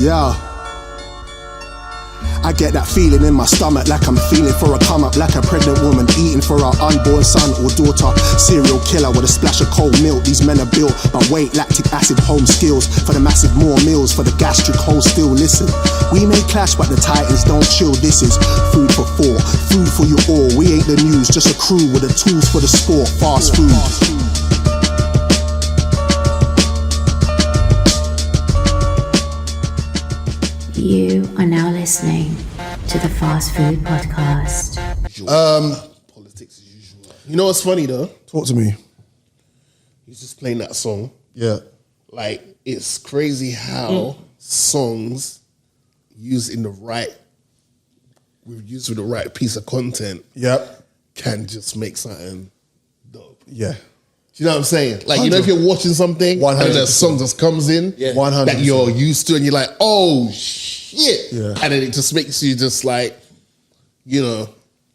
Yeah. I get that feeling in my stomach, like I'm feeling for a come up, like a pregnant woman eating for her unborn son or daughter. Serial killer with a splash of cold milk. These men are built by weight, lactic acid, home skills. For the massive more meals, for the gastric hole still. Listen, we may clash, but the titans don't chill. This is food for thought, food for you all. We ain't the news, just a crew with the tools for the sport. Fast food. You are now listening to the Fast Food Podcast. Politics as usual. You know what's funny though? Talk to me. He's just playing that song. Yeah. Like, it's crazy how songs used with the right piece of content. Yep. Can just make something dope. Yeah. Do you know what I'm saying? Like, you know, if you're watching something 100%. and a song just comes in 100%. that you're used to and you're like, oh shit. Yeah. And then it just makes you just like, you know,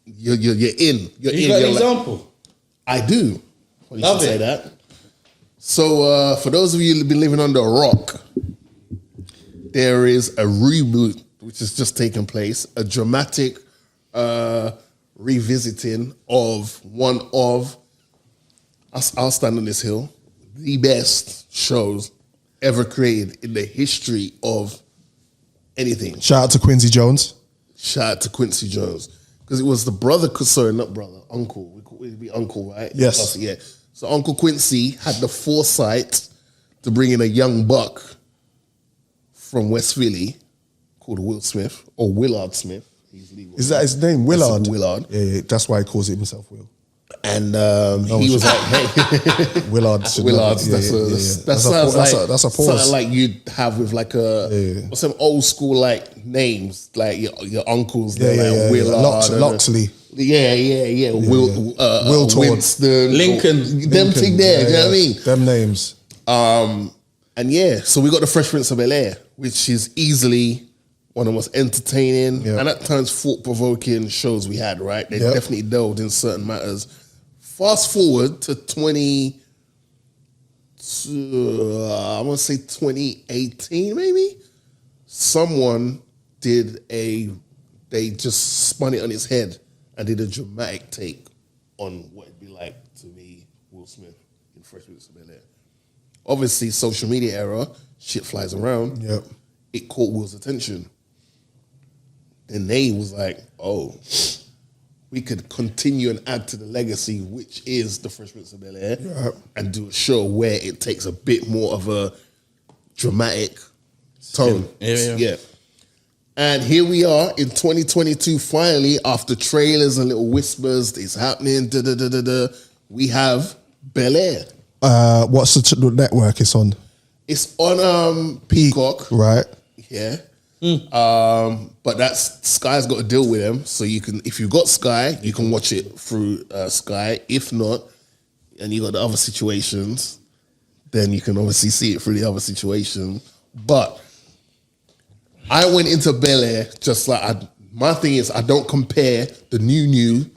you're in. You're You in. got You're an like, example? I do. Well, you Love should say it. that. So for those of you who've been living under a rock, there is a reboot which has just taken place, a dramatic revisiting of one of, I'll stand on this hill, the best shows ever created in the history of anything. Shout out to Quincy Jones. Shout out to Quincy Jones. Because it was the uncle. We'd be uncle, right? Yes. Yeah. So Uncle Quincy had the foresight to bring in a young buck from West Philly called Will Smith, or Willard Smith. Is that his name? Willard? Willard. Yeah, that's why he calls it himself Will. And he was like, hey. Willard. Willard. That sounds like that's a pause. something like you'd have with like what's some old school like names, like your uncles, like Willard. Loxley. Yeah. Will Winston. Lincoln. Them thing there, do you know what I mean? Them names. And yeah, so we got the Fresh Prince of Bel-Air, which is easily one of the most entertaining and at times thought-provoking shows we had, right? They definitely delved in certain matters. Fast forward to I want to say 2018 maybe, someone they just spun it on its head and did a dramatic take on what it'd be like to be Will Smith in Fresh Prince of Bel-Air. Obviously, social media era, shit flies around. Yep. It caught Will's attention. Then they was like, oh, we could continue and add to the legacy, which is the Fresh Prince of Bel-Air, and do a show where it takes a bit more of a dramatic tone. Yeah. And here we are in 2022, finally, after trailers and little whispers, it's happening, we have Bel-Air. What's the network it's on? It's on Peacock. Right. Yeah. But Sky's got to deal with them. So you can, if you've got Sky, you can watch it through Sky. If not, and you got the other situations, then you can obviously see it through the other situation. But I went into Bel-Air just like, my thing is I don't compare the new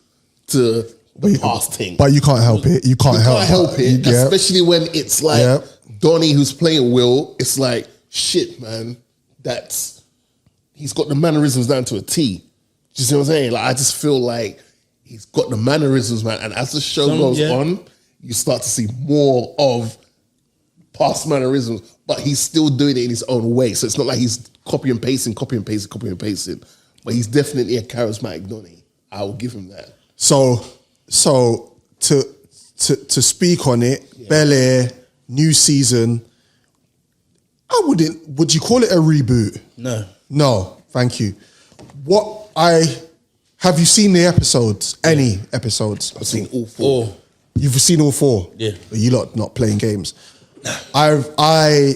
to the past thing. But you can't help it. You can't help it, especially when it's like Donnie who's playing Will. It's like, shit, man, he's got the mannerisms down to a T. Do you see what I'm saying? Like, I just feel like he's got the mannerisms, man. And as the show goes on, you start to see more of past mannerisms, but he's still doing it in his own way. So it's not like he's copy and pasting. But he's definitely a charismatic Donnie. I will give him that. So to speak on it, Bel-Air, new season. Would you call it a reboot? No, thank you. Have you seen the episodes? Any episodes? I've seen all four. You've seen all four? Yeah. But you lot not playing games. I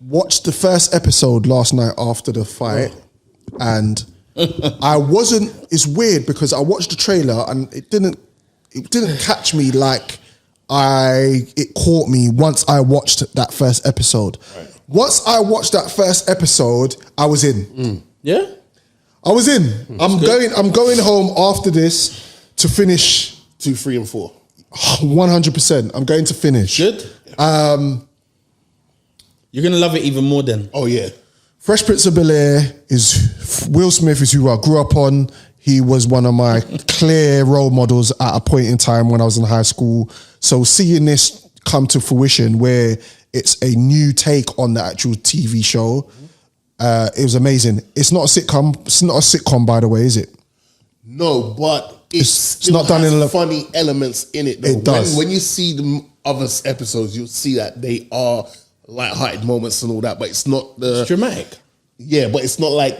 watched the first episode last night after the fight, and it's weird because I watched the trailer and it didn't catch me like it caught me once I watched that first episode. Right. Once I watched that first episode, I was in. Yeah? I was in. I'm going home after this to finish 2, 3, and 4. 100%. I'm going to finish. Good. You're gonna love it even more then. Oh yeah. Fresh Prince of Bel-Air is Will Smith is who I grew up on. He was one of my clear role models at a point in time when I was in high school. So seeing this come to fruition where it's a new take on the actual TV show, it was amazing. It's not a sitcom. It's not a sitcom, by the way, is it? No, but it's not done in funny elements in it. Though. It does. When you see the other episodes, you'll see that they are light-hearted moments and all that, but it's not the... It's dramatic. Yeah, but it's not like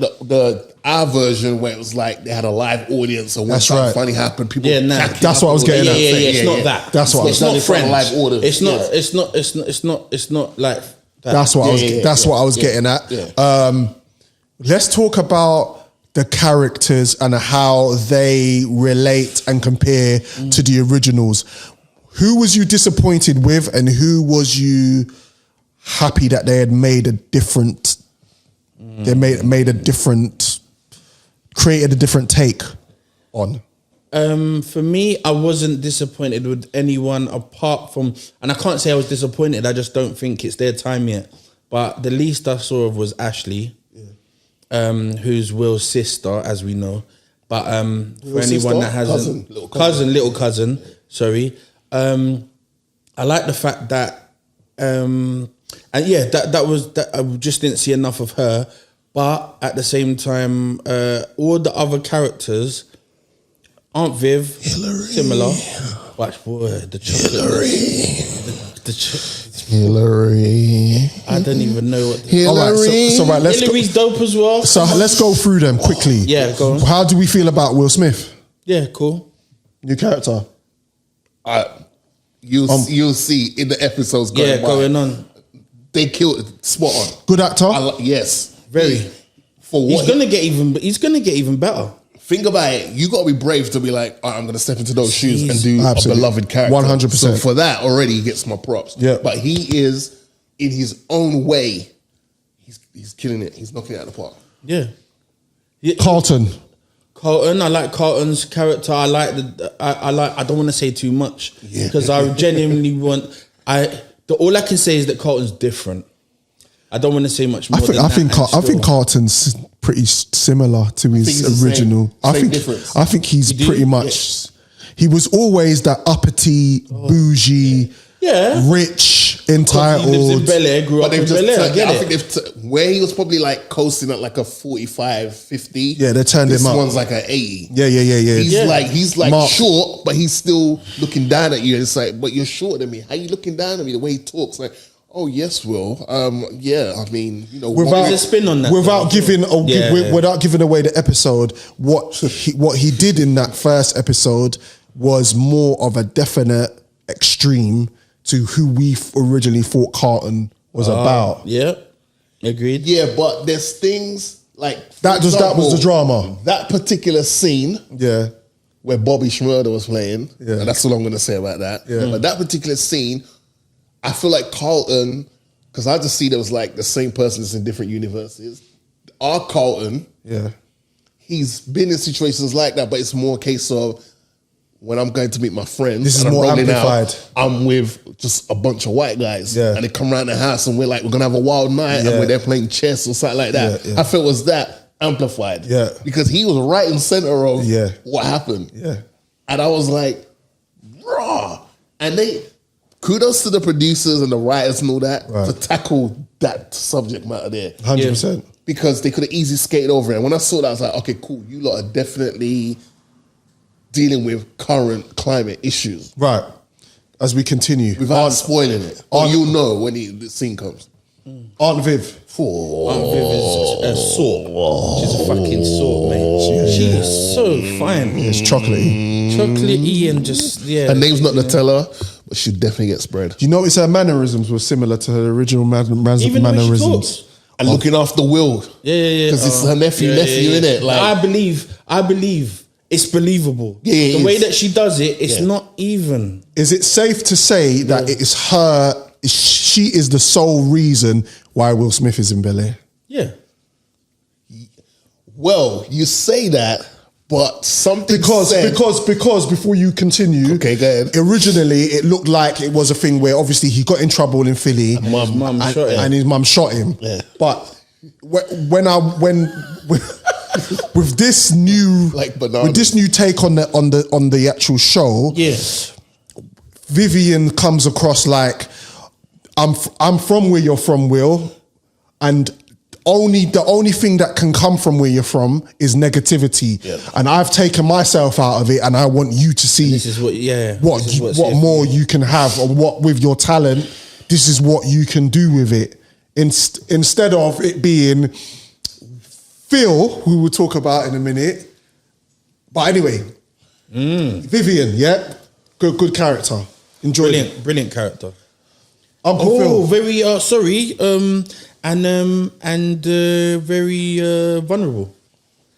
our version where it was like they had a live audience and when something funny happened, people that's what I was getting at. Yeah, it's not that. That's what it's not Friends. Live audience. It's not like that. That's what I was getting at. Yeah. Let's talk about the characters and how they relate and compare to the originals. Who was you disappointed with and who was you happy that they had made a different... They created a different take on. For me, I wasn't disappointed with anyone apart from, and I can't say I was disappointed. I just don't think it's their time yet. But the least I saw of was Ashley, who's Will's sister, as we know. But for anyone that hasn't, little cousin. Sorry, I like the fact that. And yeah, that was that. I just didn't see enough of her, but at the same time, all the other characters, Aunt Viv, similar, but boy, the chocolate, Hillary. I don't even know what. Hillary's dope as well. So let's go through them quickly. Yeah, go on. How do we feel about Will Smith? Yeah, cool. New character. You'll see in the episodes going on. They killed it spot on. Good actor. Yes, very. He's gonna get even better. Think about it. You got to be brave to be like, all right, I'm going to step into those shoes and do Absolutely. a beloved character. 100%. So for that already, he gets my props. Yeah. But he is in his own way. He's killing it. He's knocking it out of the park. Yeah. Carlton. I like Carlton's character. I like I don't want to say too much because I genuinely want. All I can say is that Carlton's different. I don't want to say much more. I think Carlton's pretty similar to his original. I think he's pretty much. He was always that uppity, bougie, rich, entitled. He lives in Bel-Air, grew up in Bel-Air. I think where he was probably like coasting at like a 45, 50. Yeah, they turned him up. This one's like an 80. Yeah. He's like short, but he's still looking down at you. And it's like, but you're shorter than me. How you looking down at me? The way he talks, like, oh yes, Will. Yeah, I mean, without a spin on that, without giving away the episode, what he did in that first episode was more of a definite extreme to who we originally thought Carlton was about. Yeah, agreed. Yeah, but there's things like that was the drama. That particular scene, where Bobby Schmurder was playing, and that's all I'm going to say about that. Yeah. But that particular scene, I feel like Carlton, because I just see there was like the same person that's in different universes. Our Carlton, he's been in situations like that, but it's more a case of when I'm going to meet my friends, this is more amplified. I'm with just a bunch of white guys, and they come around the house and we're gonna have a wild night, and we're there playing chess or something like that. I felt it was that amplified, because he was right in center of what happened, and I was like, raw, and kudos to the producers and the writers and all that to tackle that subject matter there, 100%, because they could have easily skated over it. And when I saw that, I was like, okay, cool, you lot are definitely dealing with current climate issues. Right. As we continue. Without spoiling it. Or you'll know when the scene comes. Aunt Viv. Aunt Viv is a sort. She's a fucking sort, mate. She is so fine. It's chocolatey. Chocolatey and just, Her name's not Nutella, but she'll definitely get spread. Do you notice her mannerisms were similar to her original mannerisms? And looking after Will. Yeah. Because it's her nephew, innit? Like, I believe. It's believable. Yeah, the way that she does it, it's not even. Is it safe to say that it is she is the sole reason why Will Smith is in Bel-Air? Yeah. Well, you say that, But something because before you continue, Okay, go ahead. Originally, it looked like it was a thing where obviously he got in trouble in Philly, His mum shot him. and his mum shot him. Yeah. But with this new bananas. with this new take on the actual show, Yes. Vivian comes across like I'm from where you're from, Will, and the only thing that can come from where you're from is negativity, and I've taken myself out of it, and I want you to see This is what, what more you can have, and what with your talent, this is what you can do with it. Instead of it being Phil, who we'll talk about in a minute. But anyway, Vivian, good character. Enjoyed it. Brilliant character. Uncle Phil. Very sorry, and very vulnerable.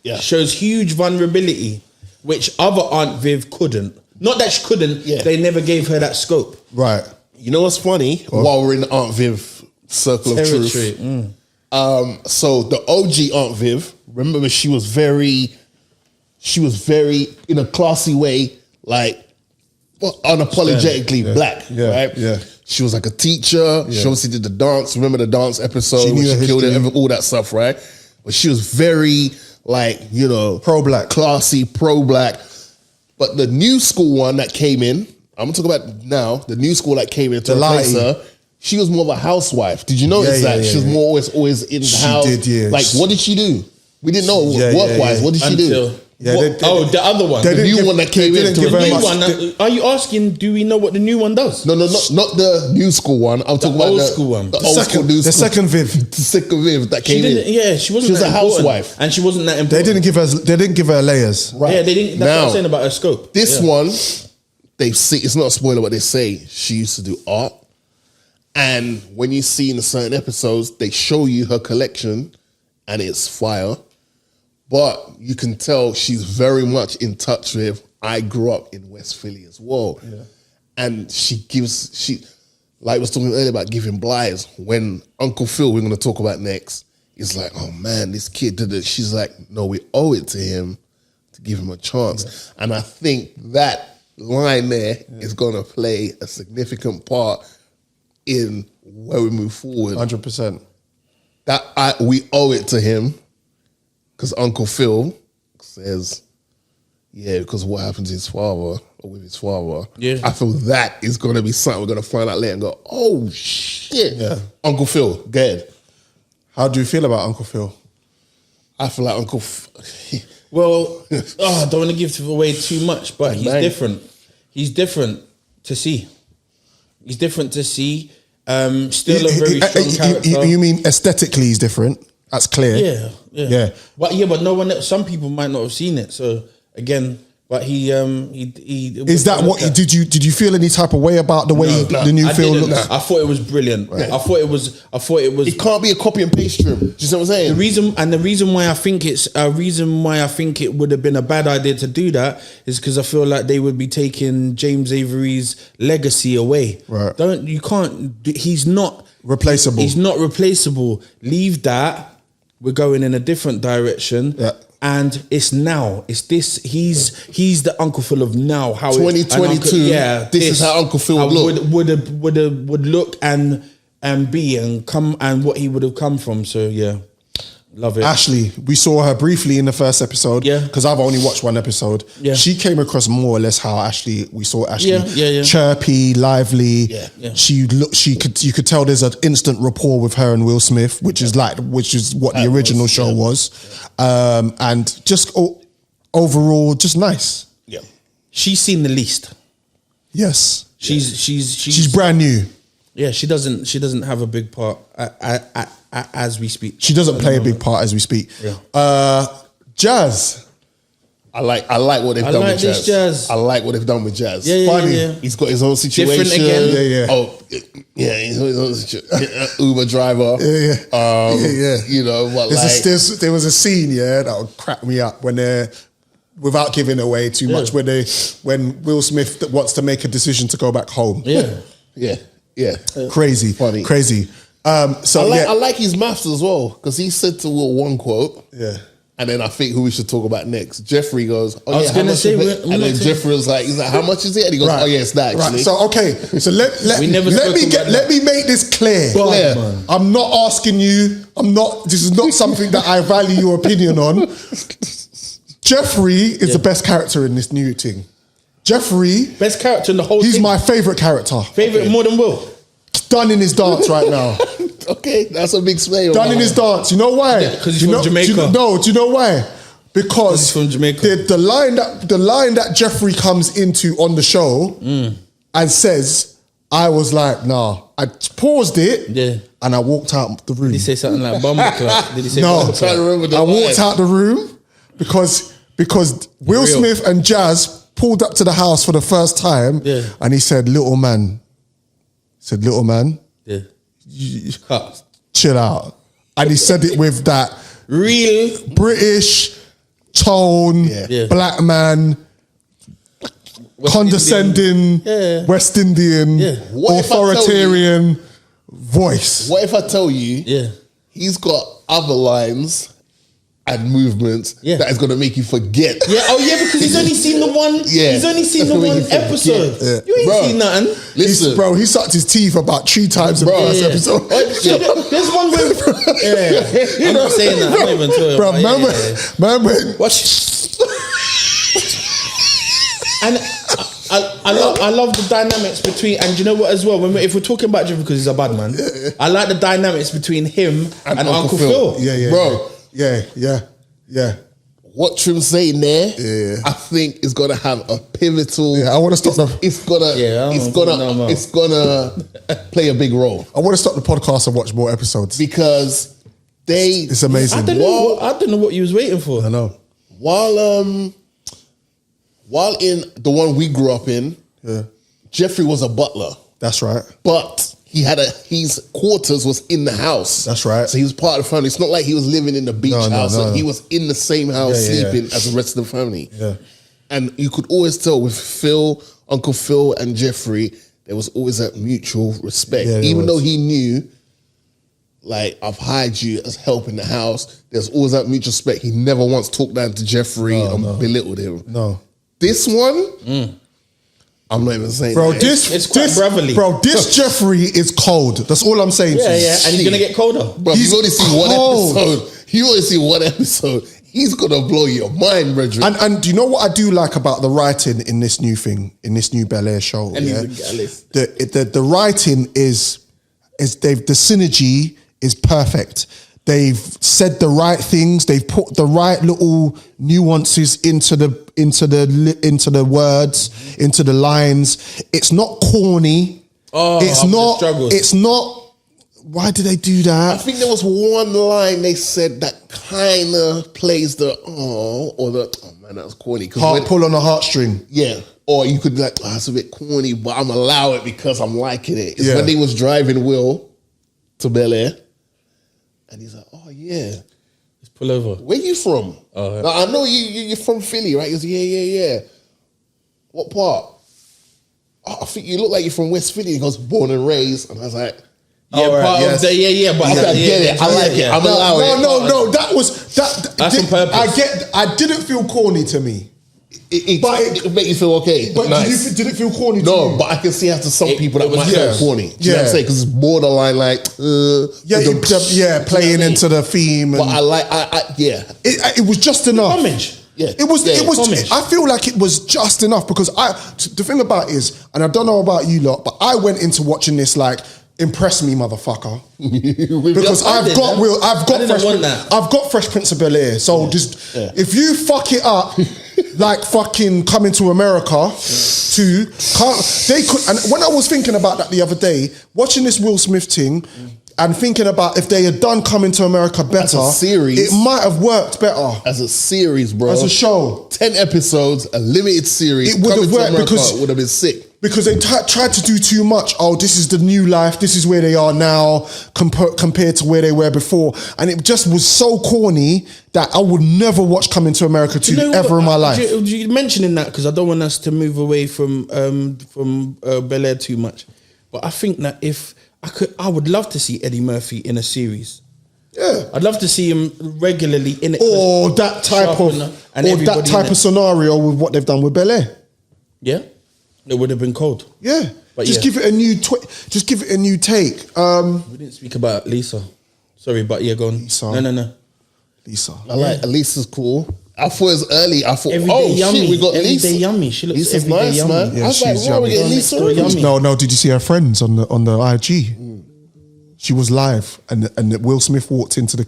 Yeah. Shows huge vulnerability, which other Aunt Viv couldn't. Not that she couldn't. Yeah. They never gave her that scope. Right. You know what's funny? While we're in the Aunt Viv circle of Territory. truth. So the OG Aunt Viv, remember she was very in a classy way, like unapologetically black, right? Yeah. She was like a teacher. She obviously did the dance. Remember the dance episode She where knew her she killed history. it, all that stuff, right? But she was very Pro-black. classy, pro-black. But the new school one that came in, I'm gonna talk about now, the new school that came in to replace Delati. her, she was more of a housewife. Did you notice Yeah, that? yeah, She was yeah. more always in the She house. did, yeah. Like, what did she do? We didn't know Yeah, work-wise. yeah. What did she do? Yeah, the other one. they The didn't new give- one that they came in didn't to give her replace- New much- one. Are you asking? Do we know what the new one does? No, not the new school one. I'm talking about old the school one. The The old school, new The school. second Viv. The second Viv that She came didn't. in. Yeah, she wasn't. She was that a important. housewife. and she wasn't that They important. didn't give her layers. Right. Yeah, they didn't. That's what Now, I'm saying about her scope. This Yeah. one, they see, it's not a spoiler, but they say she used to do art. And when you see in certain episodes, they show you her collection and it's fire. But you can tell she's very much in touch with, I grew up in West Philly as well. Yeah. And she like I was talking earlier about giving blights. When Uncle Phil, we're going to talk about next, is like, oh man, this kid did it. She's like, no, we owe it to him to give him a chance. Yeah. And I think that line there is going to play a significant part in where we move forward. 100%. We owe it to him because Uncle Phil says, yeah, because of what happened to his father or with his father. Yeah. I feel that is going to be something we're going to find out later and go, oh shit. Yeah. Uncle Phil, go ahead. How do you feel about Uncle Phil? I feel like Well, I don't want to give away too much, but he's Bang. different. He's different to see. He's different to see. Still a very strong character. You mean aesthetically he's different? That's clear. Yeah. But no one. Some people might not have seen it. So again, but he. Is that what did you feel any type of way about the way the new I Phil didn't. looks? I thought it was brilliant. Right. I thought it was. it can't be a copy and paste stream. Do you see what I'm saying? The reason why I think it would have been a bad idea to do that is because I feel like they would be taking James Avery's legacy away. Right. He's not Replaceable. He's not replaceable. Leave that. We're going in a different direction. Yeah. And it's now. It's this. He's the Uncle Phil of now. How 2022. This is how Uncle Phil would look. Would look and be and come and what he would have come from. So yeah, love it. Ashley, we saw her briefly in the first episode. Yeah. Because I've only watched one episode. Yeah. She came across more or less how we saw Ashley. Yeah. Chirpy, lively. Yeah. You could tell there's an instant rapport with her and Will Smith, which is what the original show was. And just overall, just nice. Yeah. She's seen the least. Yes. She's brand new. Yeah, she doesn't have a big part as we speak. She doesn't play a big part as we speak. Yeah. Jazz. I like what they've done like with this Jazz. Jazz. I like what they've done with Jazz. Yeah. Funny. He's got his own situation. Different again. Yeah. Oh, yeah. He's got his own situation. Uber driver. Yeah. You know, but There was a scene, that would crack me up when they're, without giving away too much, when Will Smith wants to make a decision to go back home. Yeah. Yeah. Crazy. Funny. Crazy. I like his maths as well, because he said to Will one quote. Yeah. And then I think who we should talk about next. Jeffrey goes, I was gonna say, and then Jeffrey was like, he's like, how much is it? And he goes, oh yeah, it's that actually. Right. So okay, so let me make this clear. Clear. I'm not asking you. This is not something that I value your opinion on. Jeffrey is the best character in this new thing. Jeffrey, best character in the whole he's thing. my favourite character. Favourite more than Will. Done in his dance right now. Okay, that's a big sway. Done in his dance. You know why? Because he's from Jamaica. Do you know why? Because he's from Jamaica. The line that Jeffrey comes into on the show and says, I was like, nah. I paused it and I walked out the room. Did he say something like Bumbleclap? Did he say no? Bumbleclap? I walked out the room because Will Smith and Jazz pulled up to the house for the first time and he said, little man. Chill out. And he said it with that real British tone, black man, condescending, West Indian, authoritarian voice. What if I tell you he's got other lines and movements that is going to make you forget? Because he's only seen the one. He's only seen the one episode. You ain't seen nothing. Listen, bro, he sucked his teeth about 3 times in the first episode. There's one where I'm not saying that. I'm not even talking bro, about man, and I love the dynamics between, and you know what as well, if we're talking about Jeffrey because he's a bad man, I like the dynamics between him and Uncle Phil. Bro. Yeah. What Trim's saying there, I think is gonna have a pivotal. I want to stop the. It's gonna play a big role. I want to stop the podcast and watch more episodes because it's amazing. I don't know what you was waiting for. I know. While in the one we grew up in, Jeffrey was a butler. That's right. But his quarters was in the house. That's right. So he was part of the family. It's not like he was living in the beach house. No. He was in the same house sleeping as the rest of the family. Yeah. And you could always tell with Uncle Phil and Jeffrey, there was always that mutual respect. Even though he knew, like, I've hired you as help in the house, there's always that mutual respect. He never once talked down to Jeffrey and belittled him. No. This one, I'm not even saying bro, that. It's quite brotherly. Bro, this Jeffrey is cold. That's all I'm saying to you. And he's going to get colder. Bro, you only see one episode. You only see one episode. He's going to blow your mind, Brethren. And do you know what I do like about the writing in this new thing, in this new Bel Air show? And he's a gallus. The writing is the synergy is perfect. They've said the right things. They've put the right little nuances into the words, into the lines. It's not corny. It's not. Why did they do that? I think there was one line they said that kind of plays the man, that was corny. Pull on a heartstring. Yeah. Or you could be like, that's a bit corny, but I'm allow it because I'm liking it. It's when he was driving Will to Bel Air. And he's like, oh yeah. Just pull over. Where you from? Like, I know you're from Philly, right? He goes, yeah. What part? Oh, I think you look like you're from West Philly. He goes, born and raised. And I was like, but I get it. I like it. I'm allowing it. No, that was that. That's on purpose. I didn't feel corny to me. It made you feel okay. But nice. did it feel corny to No, you? but I can see after some people that might feel corny. Do you know what I'm saying? Because it's borderline like... playing into the theme. But I like... It was just enough. Homage. Yeah. It was. homage. I feel like it was just enough because the thing about it is, and I don't know about you lot, but I went into watching this like, impress me, motherfucker. Because I've got Fresh Prince of Bel Air. So if you fuck it up, like fucking Coming to America, and when I was thinking about that the other day, watching this Will Smith thing, and thinking about if they had done Coming to America better, as a series, it might have worked better. As a series, bro. As a show. 10 episodes, a limited series. It would have worked because it would have been sick. Because they tried to do too much. Oh, this is the new life. This is where they are now compared to where they were before. And it just was so corny that I would never watch Coming to America 2 ever in my life. You mentioning that because I don't want us to move away from Bel Air too much. But I think that if I could, I would love to see Eddie Murphy in a series. Yeah. I'd love to see him regularly in it. Or that type of scenario with what they've done with Bel Air. Yeah, it would have been cold. Yeah. But just give it a new just give it a new take. We didn't speak about Lisa. Sorry, but yeah, go on. Lisa. No. Lisa. I like Lisa's cool. I thought it was early. I thought, Everyday yummy. shit, we got Everyday Lisa. yummy. She looks Lisa's everyday nice, yummy. man. Yeah, I was like, she's wow, we're yummy. getting Lisa Next door already. yummy. No. Did you see her friends on the IG? She was live, and Will Smith walked into the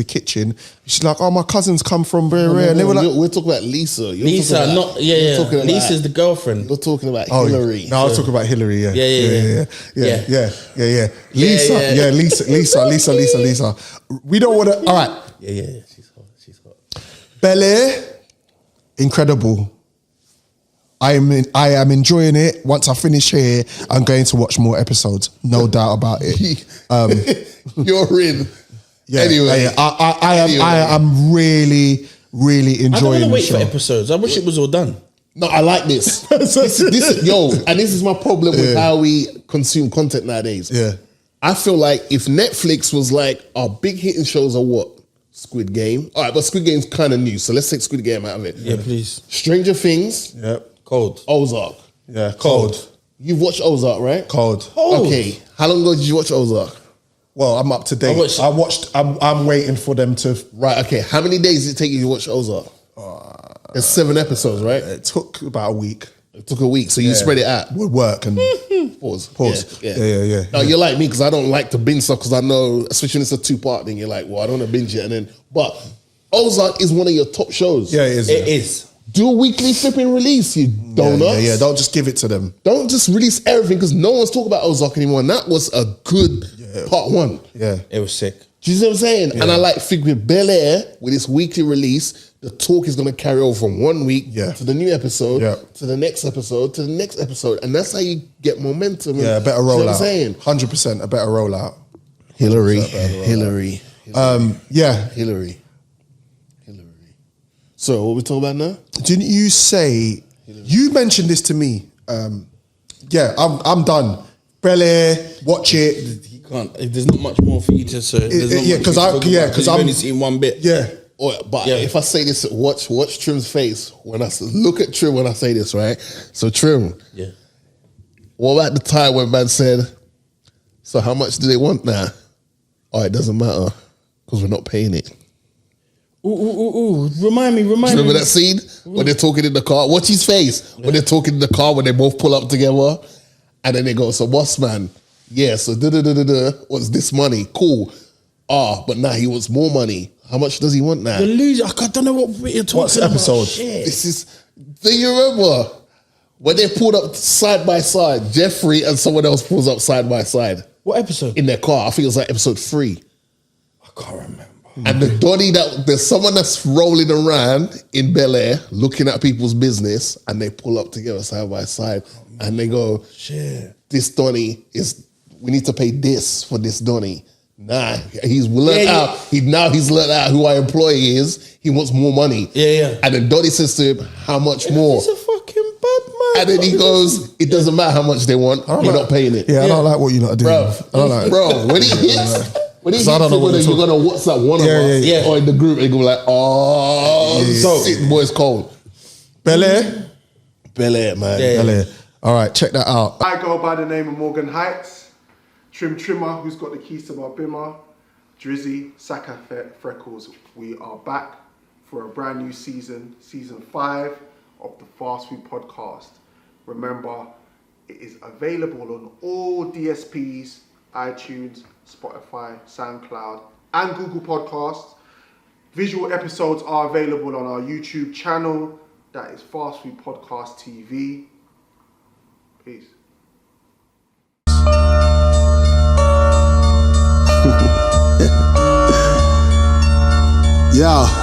kitchen. She's like, "Oh, my cousins come from very rare," and they were like, we're talking about Lisa. Lisa, You're talking about- Lisa's the girlfriend. You're talking about "Oh, Hillary. No, I was talking about Hillary. Yeah. Yeah. Lisa. We don't want to. All right, Yeah. She's hot. Bel Air, incredible. I am enjoying it. Once I finish here, I'm going to watch more episodes. No doubt about it. You're in. Yeah. Anyway. I am really I don't enjoying want to the wait show. for episodes. I wish it was all done. No, I like this. this is my problem with how we consume content nowadays. Yeah. I feel like if Netflix was like, our big hitting shows are what? Squid Game. All right, but Squid Game's kind of new, so let's take Squid Game out of it. Yeah, please. Stranger Things, Yep. Cold. Ozark. Yeah. Cold. You've watched Ozark, right? Cold. Okay. How long ago did you watch Ozark? Well, I'm up to date. I'm waiting for them to. Right, okay. How many days did it take you to watch Ozark? There's 7 episodes, right? It took about a week. It took a week, so you spread it out. With work and Pause. Yeah. No, you're like me because I don't like to binge stuff because I know, especially when it's a 2-part thing, you're like, well, I don't want to binge it. But Ozark is one of your top shows. Yeah, it is. It is. Do a weekly flipping release, you donuts. Yeah. Don't just give it to them. Don't just release everything because no one's talking about Ozark anymore. And that was a good part 1. Yeah. It was sick. Do you see what I'm saying? And I like think with Bel Air, with this weekly release, the talk is going to carry over from 1 week to the new episode, to the next episode, to the next episode. And that's how you get momentum. Yeah, a better rollout. You know what I'm saying? 100% a better rollout. Hillary. Yeah. So what we talking about now? Didn't you say, you mentioned this to me. Yeah, I'm done. Bel Air, watch it. You can't. There's not much more for you to say. Because I've only seen one bit. Yeah. But if I say this, watch Trim's face when I look at Trim when I say this, right? So Trim, what about the time when man said, "So how much do they want now?" Oh, it doesn't matter because we're not paying it. Ooh. Remind me. Remember that scene when they're talking in the car? Watch his face when they're talking in the car when they both pull up together, and then they go, "So boss man, yeah, so what's this money? Cool. But now he wants more money. How much does he want now?" The loser. I don't know what bit you're talking What's the about. episode? Shit. This is. Do you remember when they pulled up side by side? Jeffrey and someone else pulls up side by side What episode? in their car. I think it was like episode 3. I can't remember. And the Donny there's someone that's rolling around in Bel Air looking at people's business, and they pull up together side by side, and they go, Shit. "This Donny is. We need to pay this for this Donny." Nah, he's learned out. He's learned out who our employee is. He wants more money. Yeah. And then Donny says to him, "How much more?" He's a fucking bad man. And then he goes, "It doesn't matter how much they want. We're not paying it." Yeah, I don't like what you're not doing. Bro, I don't like it. bro, when he hits, I don't know what you're gonna WhatsApp one of us yeah. or in the group and go like, "Oh, shit, boy, it's cold." Bel Air? Bel Air, man. Yeah. Bel Air. All right, check that out. I go by the name of Morgan Heights, Trimmer, who's got the keys to my bimmer, Drizzy, Saka Freckles. We are back for a brand new season 5 of the Fast Food Podcast. Remember, it is available on all DSPs, iTunes, Spotify, Soundcloud, and Google Podcasts. Visual episodes are available on our YouTube channel. That is Fast Food Podcast TV. Peace. Yeah.